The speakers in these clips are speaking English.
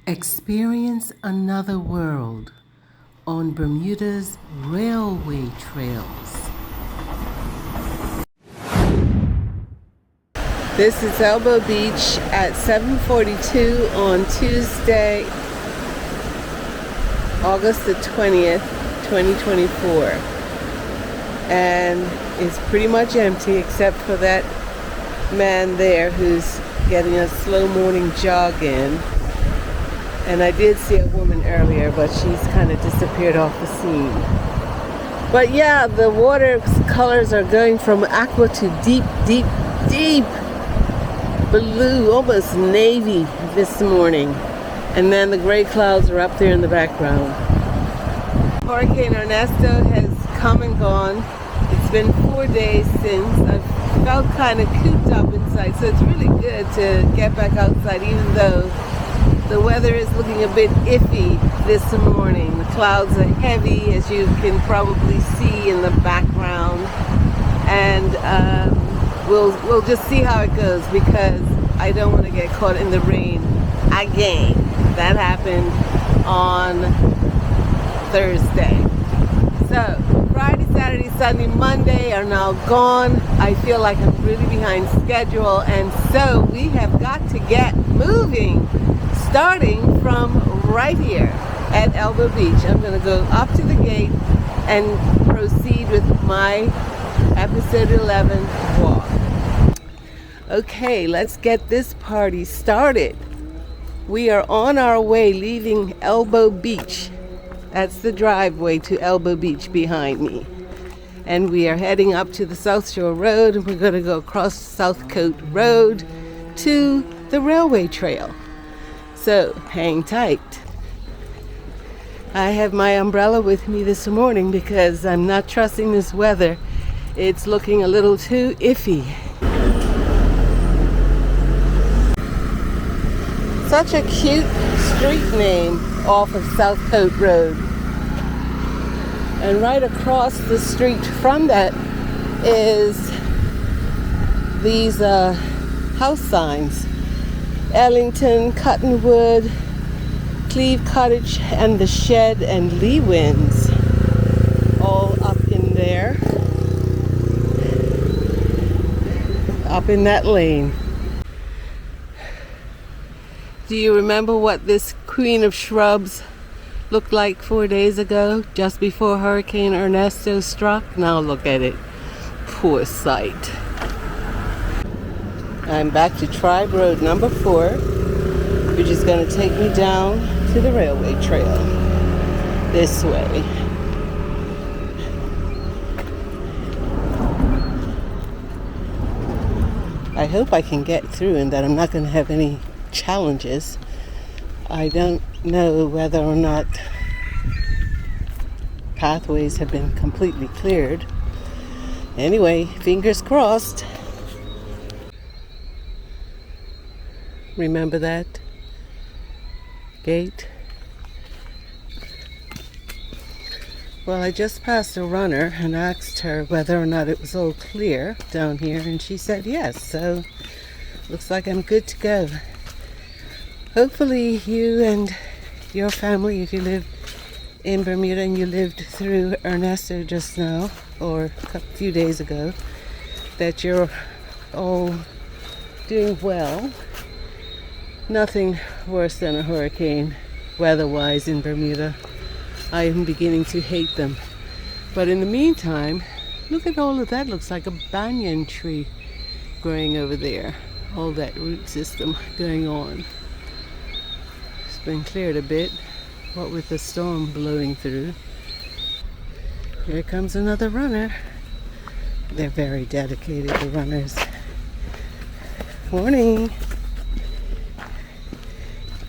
Experience another world on Bermuda's railway trails. This is Elbow Beach at 7:42 on Tuesday, August the 20th, 2024. And it's pretty much empty except for that man there who's getting a slow morning jog in. And I did see a woman earlier, but she's kind of disappeared off the scene. But yeah, the water colors are going from aqua to deep, deep, deep blue, almost navy this morning. And then the gray clouds are up there in the background. Hurricane Ernesto has come and gone. It's been 4 days since. I've felt kind of cooped up inside, so it's really good to get back outside, even though the weather is looking a bit iffy this morning. The clouds are heavy, as you can probably see in the background, and we'll just see how it goes, because I don't want to get caught in the rain again. That happened on Thursday. So Friday, Saturday, Sunday, Monday are now gone. I feel like I'm really behind schedule, and so we have got to get moving, starting from right here at Elbow Beach. I'm going to go up to the gate and proceed with my episode 11 walk. Okay, let's get this party started. We are on our way leaving Elbow Beach. That's the driveway to Elbow Beach behind me. And we are heading up to the South Shore Road, and we're going to go across Southcote Road to the railway trail. So hang tight. I have my umbrella with me this morning because I'm not trusting this weather. It's looking a little too iffy. Such a cute street name off of Southcote Road. And right across the street from that is these house signs. Ellington, Cottonwood, Cleve Cottage, and the Shed, and Lee Winds, all up in there, up in that lane. Do you remember what this queen of shrubs looked like 4 days ago, just before Hurricane Ernesto struck? Now look at it. Poor sight. I'm back to Tribe Road number 4, which is going to take me down to the railway trail this way. I hope I can get through and that I'm not going to have any challenges. I don't know whether or not pathways have been completely cleared. Anyway, fingers crossed. Remember that gate? Well, I just passed a runner and asked her whether or not it was all clear down here, and she said yes, so looks like I'm good to go. Hopefully you and your family, if you live in Bermuda and you lived through Ernesto just now, or a few days ago, that you're all doing well. Nothing worse than a hurricane weather-wise in Bermuda. I am beginning to hate them. But in the meantime, look at all of that. Looks like a banyan tree growing over there. All that root system going on. It's been cleared a bit, what with the storm blowing through. Here comes another runner. They're very dedicated, the runners. Morning.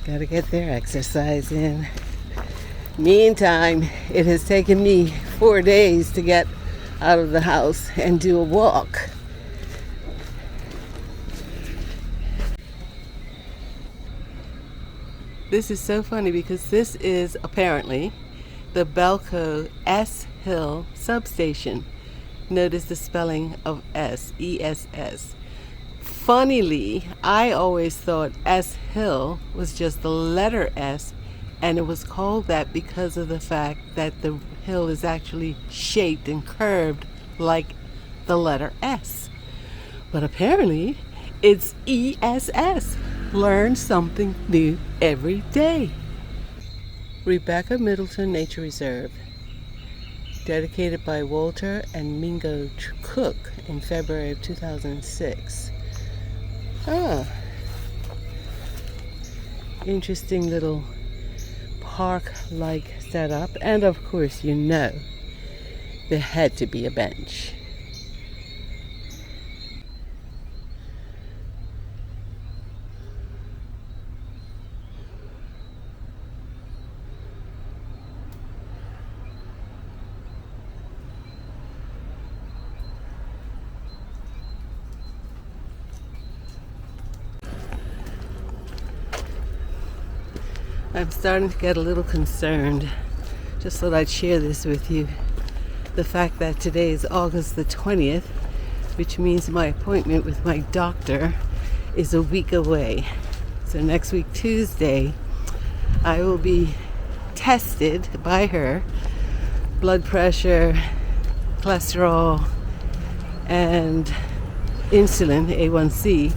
Gotta get their exercise in. Meantime, it has taken me 4 days to get out of the house and do a walk. This is so funny because this is apparently the Belco Ess Hill Substation. Notice the spelling of S, E-S-S. Funnily, I always thought S Hill was just the letter S, and it was called that because of the fact that the hill is actually shaped and curved like the letter S. But apparently, it's ESS. Learn something new every day. Rebecca Middleton Nature Reserve, dedicated by Walter and Mingo Cook in February of 2006. Interesting little park-like setup, and of course, there had to be a bench. I'm starting to get a little concerned. Just thought I'd share this with you. The fact that today is August the 20th, which means my appointment with my doctor is a week away. So next week, Tuesday, I will be tested by her, blood pressure, cholesterol, and insulin, A1C,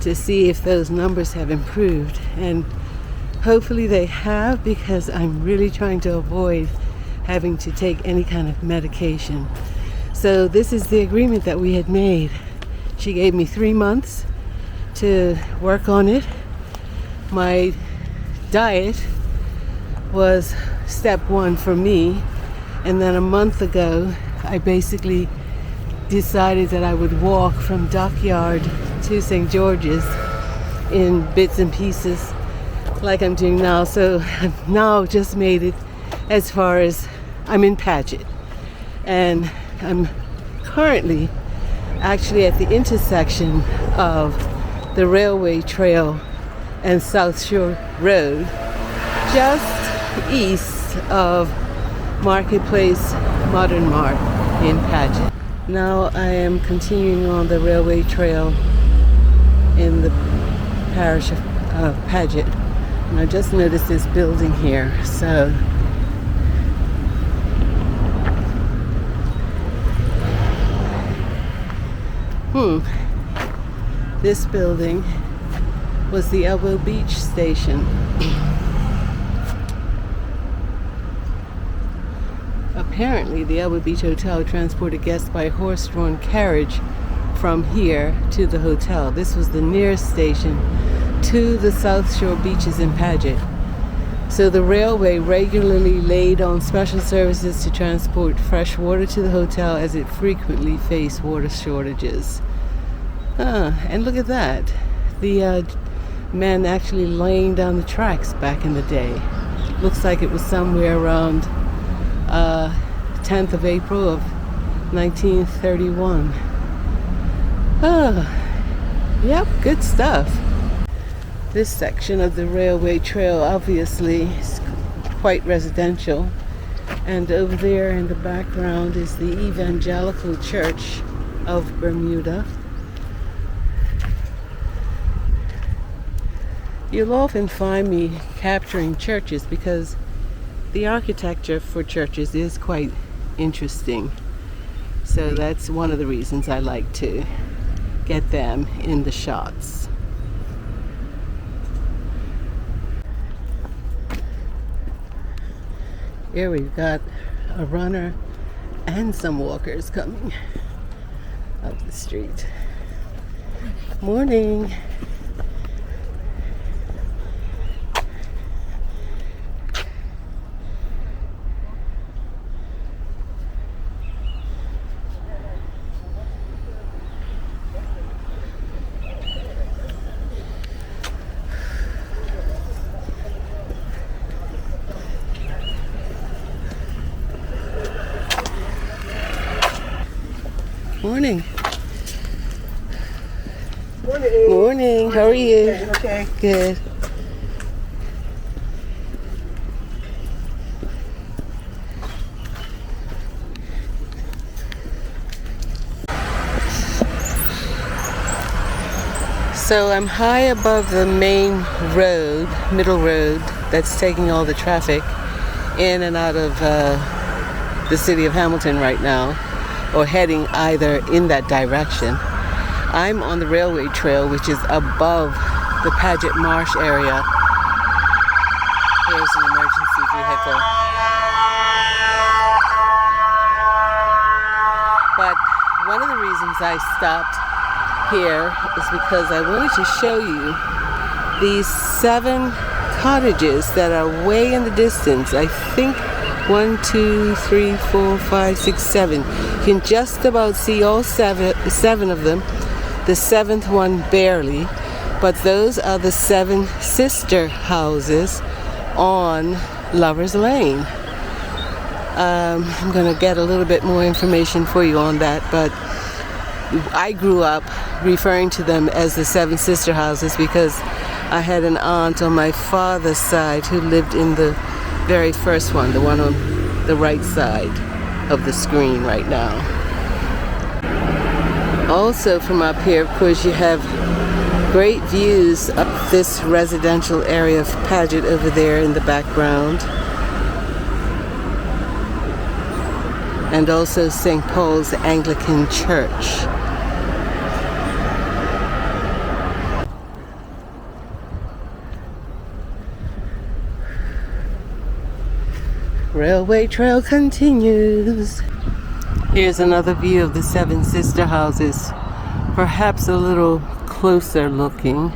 to see if those numbers have improved. And hopefully they have, because I'm really trying to avoid having to take any kind of medication. So this is the agreement that we had made. She gave me 3 months to work on it. My diet was step one for me, and then a month ago I basically decided that I would walk from Dockyard to St. George's in bits and pieces like I'm doing now. So I've now just made it as far as I'm in Paget, and I'm currently actually at the intersection of the Railway Trail and Southcote Road, just east of Marketplace Modern Mart in Paget. Now I am continuing on the Railway Trail in the parish of Paget, and I just noticed this building here. So this building was the Elbow Beach station. Apparently, the Elbow Beach Hotel transported guests by horse-drawn carriage from here to the hotel. This was the nearest station to the South Shore beaches in Paget. So the railway regularly laid on special services to transport fresh water to the hotel, as it frequently faced water shortages. And look at that. The men actually laying down the tracks back in the day. Looks like it was somewhere around 10th of April of 1931. Yep, good stuff. This section of the railway trail obviously is quite residential, and over there in the background is the Evangelical Church of Bermuda. You'll often find me capturing churches because the architecture for churches is quite interesting. So that's one of the reasons I like to get them in the shots. Here we've got a runner and some walkers coming up the street. Morning. Morning. Morning. Morning. How are you? Okay. Good. So I'm high above the main road, middle road, that's taking all the traffic in and out of the city of Hamilton right now, or heading either in that direction. I'm on the railway trail, which is above the Paget Marsh area. Here's an emergency vehicle. But one of the reasons I stopped here is because I wanted to show you these 7 cottages that are way in the distance. I think 1, 2, 3, 4, 5, 6, 7. You can just about see all seven of them. The 7th one barely, but those are the 7 sister houses on Lover's Lane. I'm going to get a little bit more information for you on that, but I grew up referring to them as the 7 sister houses because I had an aunt on my father's side who lived in the very first one, the one on the right side of the screen right now. Also from up here, of course, you have great views up this residential area of Paget over there in the background. And also St. Paul's Anglican Church. Railway trail continues. Here's another view of the 7 sister houses, perhaps a little closer looking.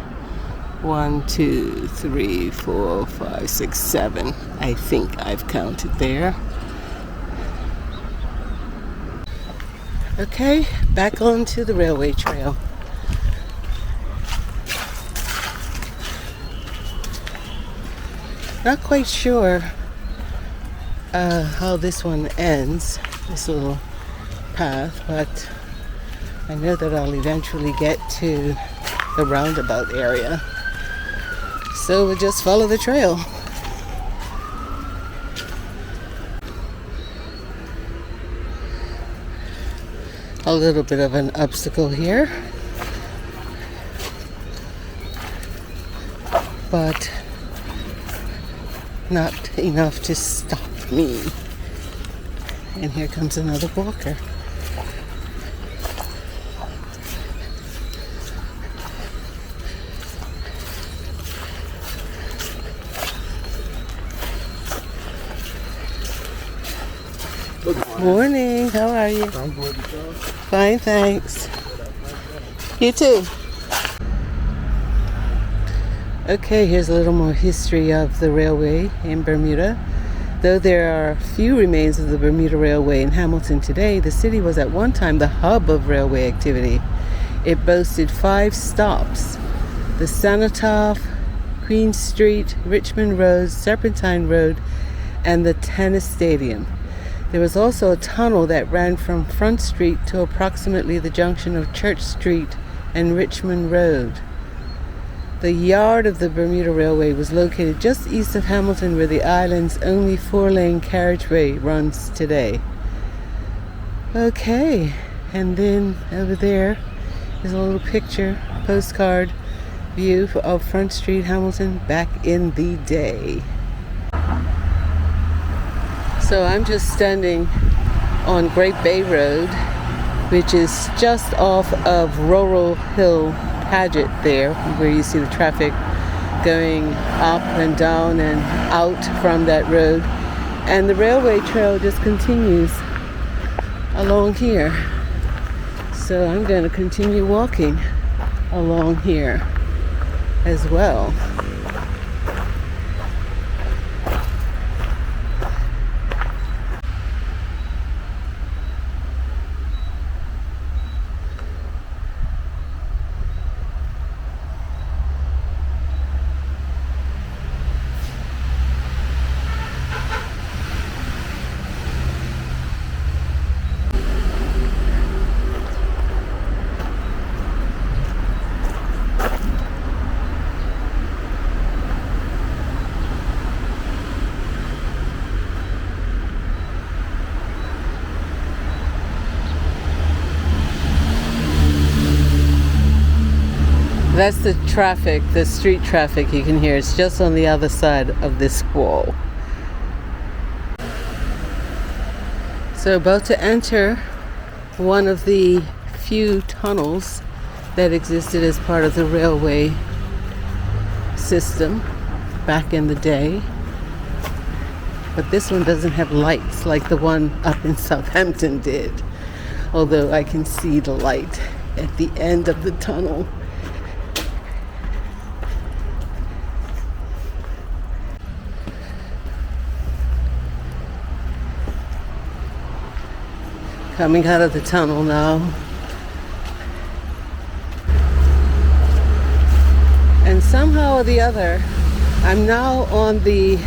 1, 2, 3, 4, 5, 6, 7. I think I've counted there. Okay, back onto the railway trail. Not quite sure how this one ends, this little path, but I know that I'll eventually get to the roundabout area. So we'll just follow the trail. A little bit of an obstacle here, but not enough to stop me. And here comes another walker. Morning, how are you? I'm good. Fine, thanks. You too. Okay, here's a little more history of the railway in Bermuda. Though there are few remains of the Bermuda Railway in Hamilton today, the city was at one time the hub of railway activity. It boasted 5 stops: the Cenotaph, Queen Street, Richmond Road, Serpentine Road, and the Tennis Stadium. There was also a tunnel that ran from Front Street to approximately the junction of Church Street and Richmond Road. The yard of the Bermuda Railway was located just east of Hamilton, where the island's only 4-lane carriageway runs today. Okay, and then over there is a little picture, postcard view of Front Street, Hamilton, back in the day. So I'm just standing on Great Bay Road, which is just off of Rural Hill, Paget there, where you see the traffic going up and down and out from that road. And the railway trail just continues along here. So I'm going to continue walking along here as well. That's the traffic, the street traffic you can hear. It's just on the other side of this wall. So about to enter one of the few tunnels that existed as part of the railway system back in the day. But this one doesn't have lights like the one up in Southampton did. Although I can see the light at the end of the tunnel. Coming out of the tunnel now. And somehow or the other, I'm now on the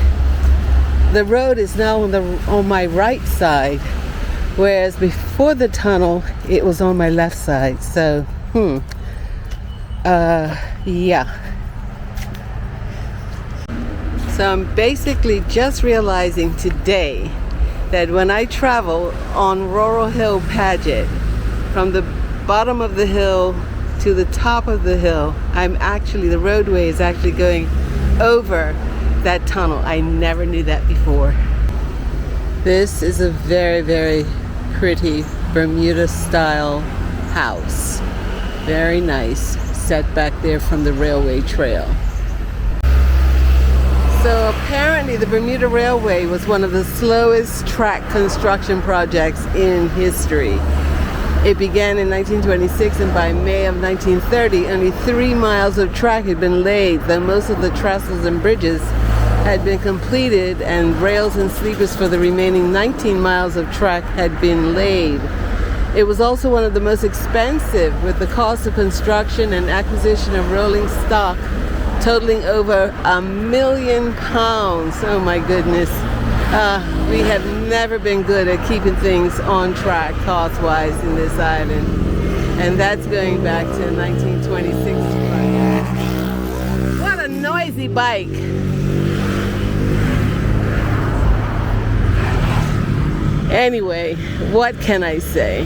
road is now on my right side, whereas before the tunnel it was on my left side. So yeah. So I'm basically just realizing today that when I travel on Rural Hill Paget, from the bottom of the hill to the top of the hill, the roadway is actually going over that tunnel. I never knew that before. This is a very, very pretty Bermuda style house. Very nice, set back there from the railway trail. So apparently the Bermuda Railway was one of the slowest track construction projects in history. It began in 1926, and by May of 1930, only 3 miles of track had been laid, though most of the trestles and bridges had been completed and rails and sleepers for the remaining 19 miles of track had been laid. It was also one of the most expensive, with the cost of construction and acquisition of rolling stock totaling over £1 million. Oh my goodness. We have never been good at keeping things on track cost-wise in this island. And that's going back to 1926. What a noisy bike. Anyway, what can I say?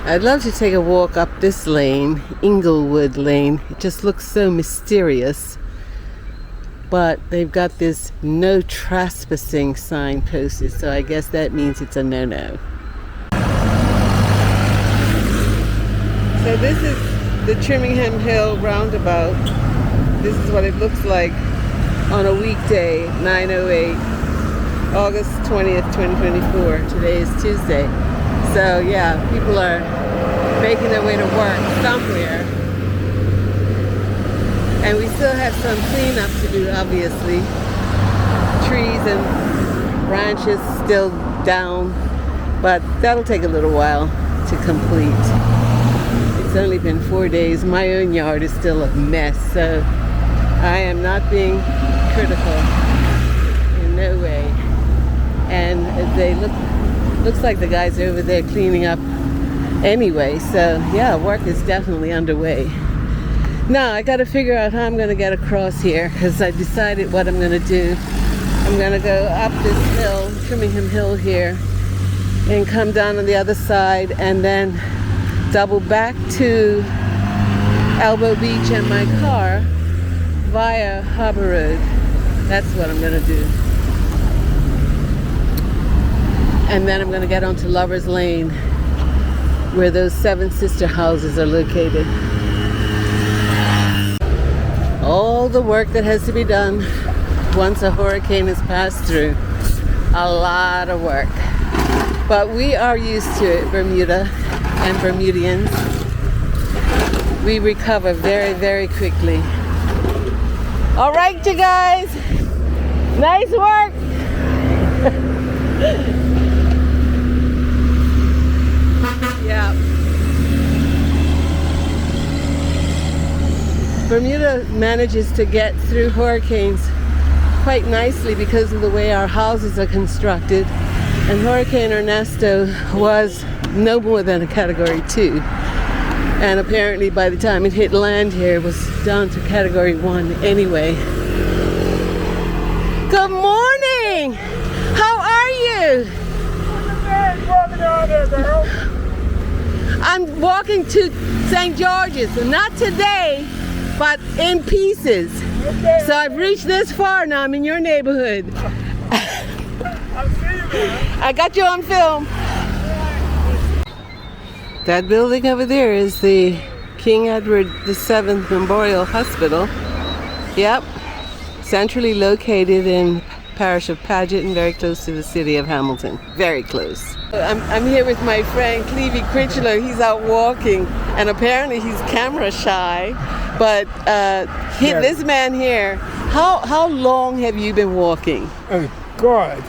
I'd love to take a walk up this lane, Inglewood Lane. It just looks so mysterious. But they've got this no trespassing sign posted, so I guess that means it's a no-no. So this is the Trimmingham Hill roundabout. This is what it looks like on a weekday, 9:08, August 20th, 2024. Today is Tuesday. So yeah, people are making their way to work somewhere. And we still have some cleanup to do, obviously. Trees and branches still down, but that'll take a little while to complete. It's only been 4 days. My own yard is still a mess, so I am not being critical in no way. And they looks like the guys are over there cleaning up anyway, so yeah, work is definitely underway. Now I got to figure out how I'm going to get across here, because I decided what I'm going to do. I'm going to go up this hill, Trimmingham Hill here, and come down on the other side, and then double back to Elbow Beach in my car via Harbour Road. That's what I'm going to do. And then I'm going to get onto Lover's Lane, where those 7 sister houses are located. All the work that has to be done once a hurricane has passed through. A lot of work. But we are used to it, Bermuda and Bermudians. We recover very, very quickly. All right, you guys. Nice work. Yeah. Bermuda manages to get through hurricanes quite nicely because of the way our houses are constructed. And Hurricane Ernesto was no more than a Category 2. And apparently by the time it hit land here, it was down to Category 1 anyway. Good morning! How are you? I'm walking to St. George's, not today, but in pieces. Okay. So I've reached this far now. I'm in your neighborhood. I'll see you, man. I got you on film. That building over there is the King Edward VII Memorial Hospital. Yep. Centrally located in parish of Paget and very close to the city of Hamilton. Very close. I'm here with my friend Clevie Critchlow. He's out walking and apparently he's camera shy. But this man here, how long have you been walking? Oh, God.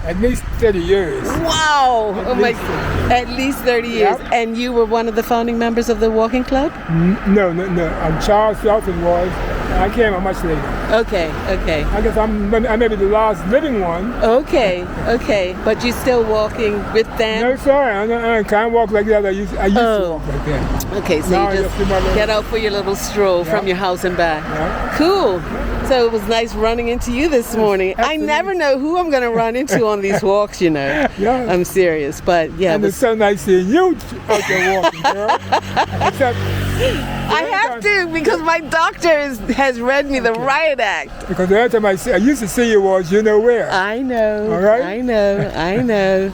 At least 30 years. Wow! At least 30 years. Yep. And you were one of the founding members of the walking club? No. Charles Felton was. I came much later. Okay. I guess I may be the last living one. Okay. But you're still walking with them? No, sorry. I can't walk like that. I used to walk like that. Okay, so Now you just get out for your little stroll from your house and back. Yeah. Cool. So it was nice running into you this morning. Absolutely. I never know who I'm going to run into on these walks, you know. Yeah. I'm serious, but yeah. And it's so nice seeing you out there walking, girl. Except I have to because my doctor has read me the riot act. because the other time I used to see you was you know where. I know. All right? I know.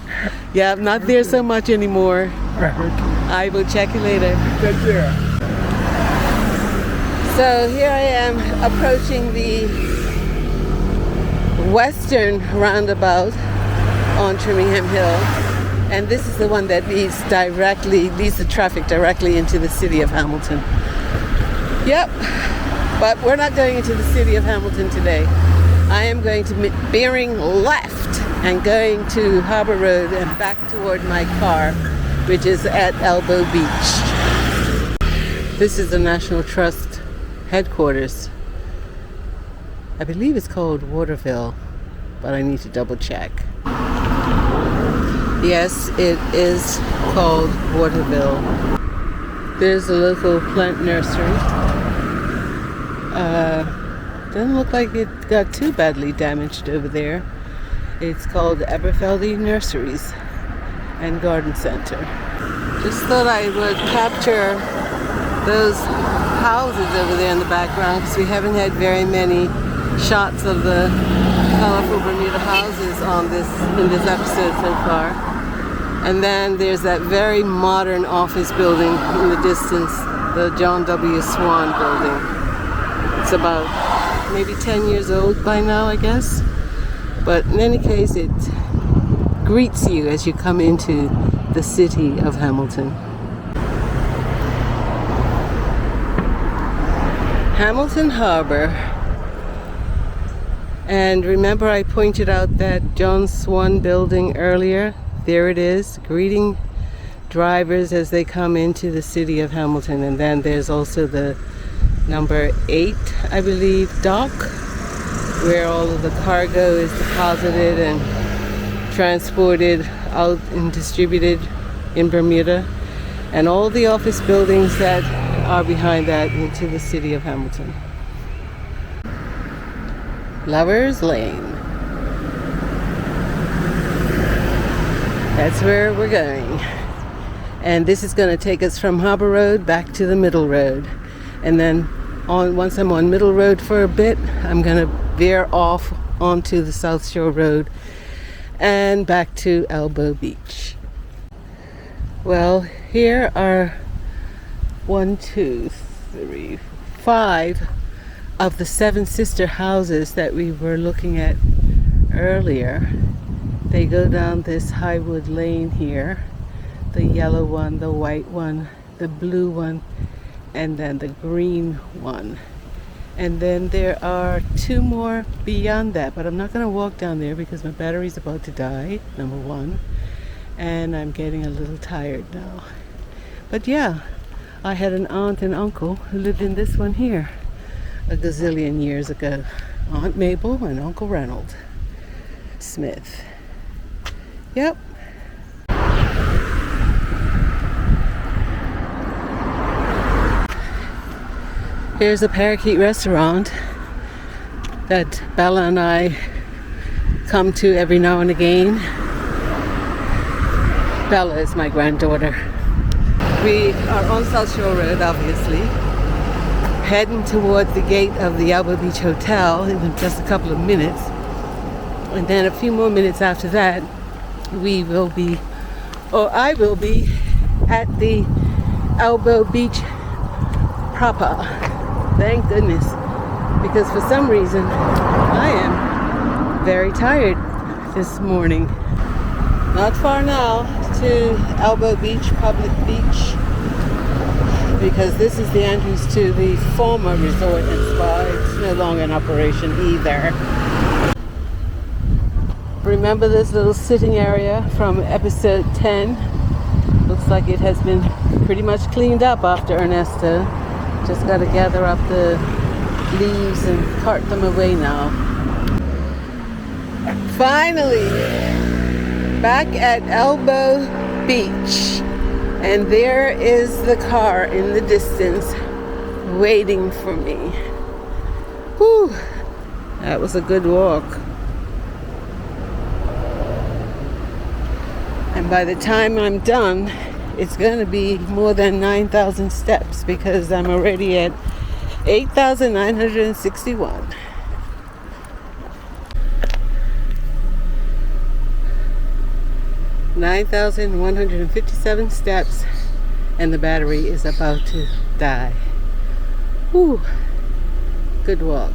Yeah, I'm not there so much anymore. I will check you later. Take care. So here I am approaching the western roundabout on Trimmingham Hill, and this is the one that leads the traffic directly into the city of Hamilton. Yep, but we're not going into the city of Hamilton today. I am going to be bearing left and going to Harbour Road and back toward my car, which is at Elbow Beach. This is the National Trust headquarters. I believe it's called Waterville, but I need to double check. Yes, it is called Waterville. There's a local plant nursery. Doesn't look like it got too badly damaged over there. It's called Aberfeldy Nurseries and Garden Center. Just thought I would capture those houses over there in the background because we haven't had very many shots of the colorful Bermuda houses in this episode so far. And then there's that very modern office building in the distance, the John W. Swan building. It's about maybe 10 years old by now, I guess. But in any case, it greets you as you come into the city of Hamilton. Hamilton Harbour. And remember I pointed out that John Swan building earlier? There it is, greeting drivers as they come into the city of Hamilton. And then there's also the number 8, I believe, dock, where all of the cargo is deposited and transported out and distributed in Bermuda. And all the office buildings that are behind that into the city of Hamilton. Lovers Lane. That's where we're going. And this is going to take us from Harbour Road back to the Middle Road. And then once I'm on Middle Road for a bit, I'm going to veer off onto the South Shore Road and back to Elbow Beach. Well, here are 5 of the 7 sister houses that we were looking at earlier. They go down this Highwood Lane here. The yellow one, the white one, the blue one, and then the green one. And then there are 2 more beyond that, but I'm not going to walk down there because my battery's about to die, number 1. And I'm getting a little tired now. But yeah, I had an aunt and uncle who lived in this one here a gazillion years ago. Aunt Mabel and Uncle Reynold Smith. Yep. Here's a parakeet restaurant that Bella and I come to every now and again. Bella is my granddaughter. We are on Southcote Road, obviously, heading toward the gate of the Harbour Beach Hotel in just a couple of minutes. And then a few more minutes after that, I will be at the Harbour Beach proper. Thank goodness. Because for some reason, I am very tired this morning. Not far now to Harbour Beach, public beach, because this is the entrance to the former resort and spa. It's no longer in operation either. Remember this little sitting area from episode 10? Looks like it has been pretty much cleaned up after Ernesto. Just got to gather up the leaves and cart them away now. Finally, back at Harbour Beach, and there is the car in the distance waiting for me. Whew, that was a good walk. And by the time I'm done, it's going to be more than 9,000 steps because I'm already at 8,961. $9,157 steps, and the battery is about to die. Whew, good walk.